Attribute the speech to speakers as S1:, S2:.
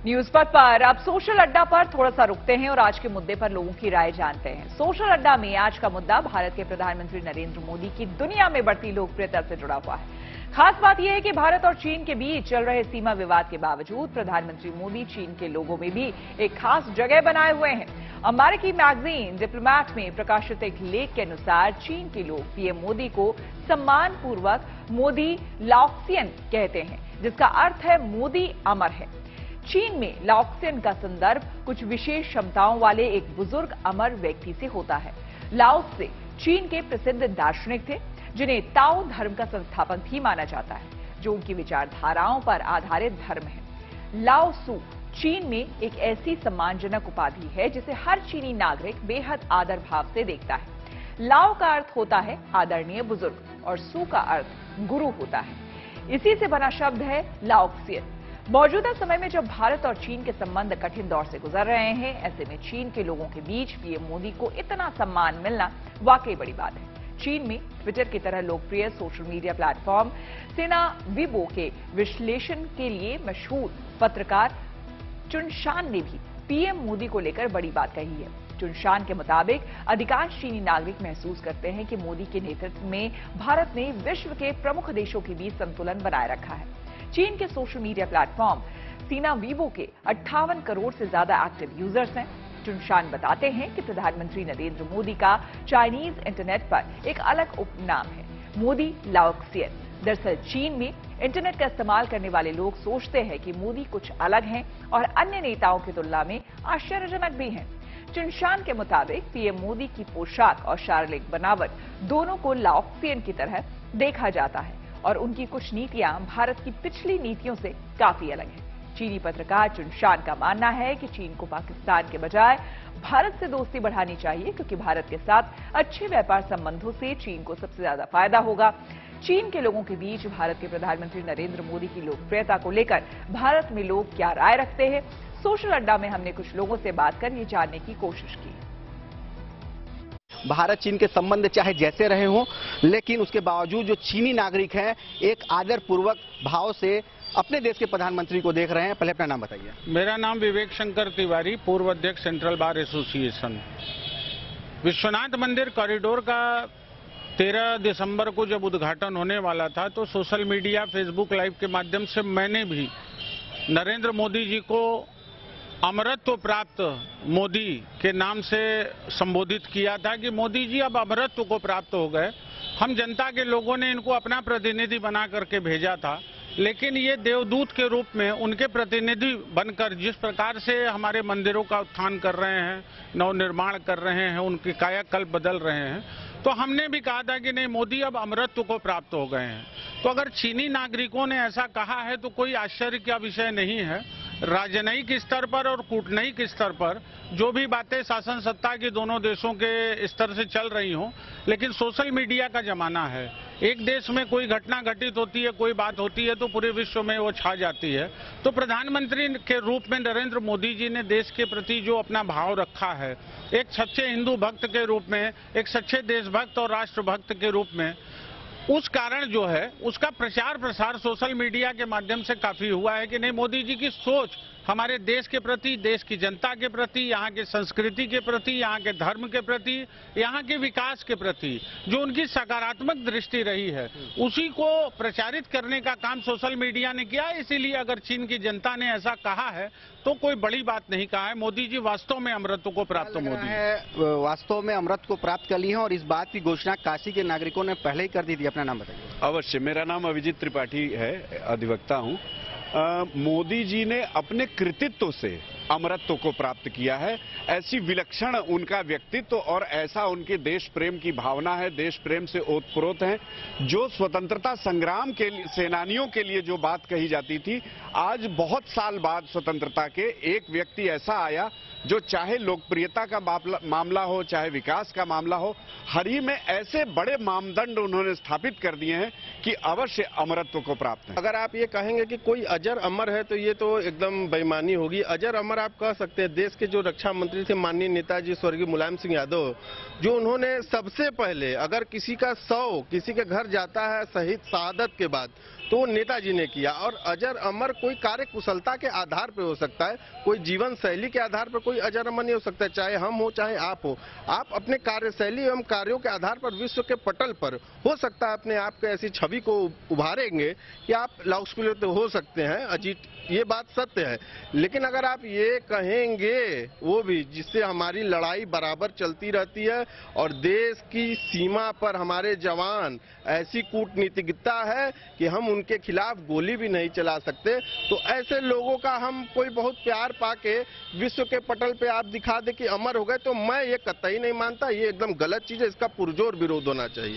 S1: News पथ पर अब सोशल अड्डा पर थोड़ा सा रुकते हैं और आज के मुद्दे पर लोगों की राय जानते हैं। सोशल अड्डा में आज का मुद्दा भारत के प्रधानमंत्री नरेंद्र मोदी की दुनिया में बढ़ती लोकप्रियता से जुड़ा हुआ है। खास बात यह है कि भारत और चीन के बीच चल रहे सीमा विवाद के बावजूद प्रधानमंत्री मोदी चीन के लोगों में भी एक खास जगह बनाए हुए हैं। अमेरिकी मैगजीन डिप्लोमैट में प्रकाशित एक लेख के अनुसार चीन के लोग पीएम मोदी को सम्मानपूर्वक मोदी लाओक्सियन कहते हैं, जिसका अर्थ है मोदी अमर है। चीन में लाओक्सियन का संदर्भ कुछ विशेष क्षमताओं वाले एक बुजुर्ग अमर व्यक्ति से होता है। लाओत्से चीन के प्रसिद्ध दार्शनिक थे, जिन्हें ताओ धर्म का संस्थापक भी माना जाता है, जो उनकी विचारधाराओं पर आधारित धर्म है। लाओ सू चीन में एक ऐसी सम्मानजनक उपाधि है जिसे हर चीनी नागरिक बेहद आदर भाव से देखता है। लाओ का अर्थ होता है आदरणीय बुजुर्ग और सू का अर्थ गुरु होता है। इसी से बना शब्द है लाओक्सियन। मौजूदा समय में जब भारत और चीन के संबंध कठिन दौर से गुजर रहे हैं, ऐसे में चीन के लोगों के बीच पीएम मोदी को इतना सम्मान मिलना वाकई बड़ी बात है। चीन में ट्विटर की तरह लोकप्रिय सोशल मीडिया प्लेटफॉर्म सिना वीबो के विश्लेषण के लिए मशहूर पत्रकार चुनशान ने भी पीएम मोदी को लेकर बड़ी बात कही है। चुनशान के मुताबिक अधिकांश चीनी नागरिक महसूस करते हैं कि मोदी के नेतृत्व में भारत ने विश्व के प्रमुख देशों के बीच संतुलन बनाए रखा है। चीन के सोशल मीडिया प्लेटफॉर्म सीना वीबो के 58 करोड़ से ज्यादा एक्टिव यूजर्स हैं। चुनशान बताते हैं कि प्रधानमंत्री नरेंद्र मोदी का चाइनीज इंटरनेट पर एक अलग उपनाम है, मोदी लाओक्सियन। दरअसल चीन में इंटरनेट का इस्तेमाल करने वाले लोग सोचते हैं कि मोदी कुछ अलग हैं और अन्य नेताओं की तुलना में आश्चर्यजनक भी हैं। चुनशान के मुताबिक पीएम मोदी की पोशाक और शारीरिक बनावट दोनों को लाओक्सियन की तरह देखा जाता है और उनकी कुछ नीतियां भारत की पिछली नीतियों से काफी अलग हैं। चीनी पत्रकार चुनशान का मानना है कि चीन को पाकिस्तान के बजाय भारत से दोस्ती बढ़ानी चाहिए, क्योंकि भारत के साथ अच्छे व्यापार संबंधों से चीन को सबसे ज्यादा फायदा होगा। चीन के लोगों के बीच भारत के प्रधानमंत्री नरेंद्र मोदी की लोकप्रियता को लेकर भारत में लोग क्या राय रखते हैं, सोशल अड्डा में हमने कुछ लोगों से बात कर ये जानने की कोशिश की।
S2: भारत चीन के संबंध चाहे जैसे रहे हों, लेकिन उसके बावजूद जो चीनी नागरिक हैं एक आदरपूर्वक भाव से अपने देश के प्रधानमंत्री को देख रहे हैं। पहले अपना नाम बताइए।
S3: मेरा नाम विवेक शंकर तिवारी, पूर्व अध्यक्ष सेंट्रल बार एसोसिएशन। विश्वनाथ मंदिर कॉरिडोर का 13 दिसंबर को जब उद्घाटन होने वाला था, तो सोशल मीडिया फेसबुक लाइव के माध्यम से मैंने भी नरेंद्र मोदी जी को अमरत्व प्राप्त मोदी के नाम से संबोधित किया था कि मोदी जी अब अमरत्व को प्राप्त हो गए। हम जनता के लोगों ने इनको अपना प्रतिनिधि बना करके भेजा था, लेकिन ये देवदूत के रूप में उनके प्रतिनिधि बनकर जिस प्रकार से हमारे मंदिरों का उत्थान कर रहे हैं, नवनिर्माण कर रहे हैं, उनके कायाकल्प बदल रहे हैं, तो हमने भी कहा था कि नहीं, मोदी अब अमरत्व को प्राप्त हो गए हैं। तो अगर चीनी नागरिकों ने ऐसा कहा है तो कोई आश्चर्य का विषय नहीं है। राजनयिक स्तर पर और कूटनयिक स्तर पर जो भी बातें शासन सत्ता की दोनों देशों के स्तर से चल रही हों, लेकिन सोशल मीडिया का जमाना है। एक देश में कोई घटना घटित होती है, कोई बात होती है, तो पूरे विश्व में वो छा जाती है। तो प्रधानमंत्री के रूप में नरेंद्र मोदी जी ने देश के प्रति जो अपना भाव रखा है, एक सच्चे हिंदू भक्त के रूप में, एक सच्चे देशभक्त और राष्ट्रभक्त के रूप में, उस कारण जो है उसका प्रचार प्रसार सोशल मीडिया के माध्यम से काफी हुआ है कि नहीं, मोदी जी की सोच हमारे देश के प्रति, देश की जनता के प्रति, यहाँ के संस्कृति के प्रति, यहाँ के धर्म के प्रति, यहाँ के विकास के प्रति जो उनकी सकारात्मक दृष्टि रही है, उसी को प्रचारित करने का काम सोशल मीडिया ने किया। इसीलिए अगर चीन की जनता ने ऐसा कहा है तो कोई बड़ी बात नहीं कहा है। मोदी जी वास्तव में अमृत को प्राप्त मोदी
S2: है, वास्तव में अमृत को प्राप्त कर ली है और इस बात की घोषणा काशी के नागरिकों ने पहले ही कर दी थी। अपना नाम बताइए।
S4: अवश्य, मेरा नाम अभिजीत त्रिपाठी है, अधिवक्ता हूँ। मोदी जी ने अपने कृतित्व से अमरत्व को प्राप्त किया है। ऐसी विलक्षण उनका व्यक्तित्व और ऐसा उनके देश प्रेम की भावना है, देश प्रेम से ओतप्रोत हैं। जो स्वतंत्रता संग्राम के सेनानियों के लिए जो बात कही जाती थी, आज बहुत साल बाद स्वतंत्रता के एक व्यक्ति ऐसा आया जो चाहे लोकप्रियता का मामला हो, चाहे विकास का मामला हो, हर ही में ऐसे बड़े मानदंड उन्होंने स्थापित कर दिए हैं कि अवश्य अमरत्व को प्राप्त है।
S5: अगर आप ये कहेंगे कि कोई अजर अमर है तो ये तो एकदम बेईमानी होगी। अजर अमर आप कह सकते हैं देश के जो रक्षा मंत्री थे माननीय नेताजी स्वर्गीय मुलायम सिंह यादव, जो उन्होंने सबसे पहले अगर किसी का शव किसी के घर जाता है शहीद शहादत के बाद, तो वो नेताजी ने किया। और अजर अमर कोई कार्य कुशलता के आधार पर हो सकता है, कोई जीवन शैली के आधार पर कोई अजर अमर नहीं हो सकता, चाहे हम हो चाहे आप हो। आप अपने कार्यशैली एवं कार्यों के आधार पर विश्व के पटल पर हो सकता है अपने आप के ऐसी छवि को उभारेंगे कि आप लाउस्कुलर तो हो सकते हैं, अजीत, ये बात सत्य है। लेकिन अगर आप ये कहेंगे, वो भी जिससे हमारी लड़ाई बराबर चलती रहती है और देश की सीमा पर हमारे जवान ऐसी कूटनीतिज्ञता है कि हम उनके खिलाफ गोली भी नहीं चला सकते, तो ऐसे लोगों का हम कोई बहुत प्यार पाके विश्व के पटल पे आप दिखा दे कि अमर हो गए, तो मैं ये कतई नहीं मानता। ये एकदम गलत चीज है, इसका पुरजोर विरोध होना चाहिए।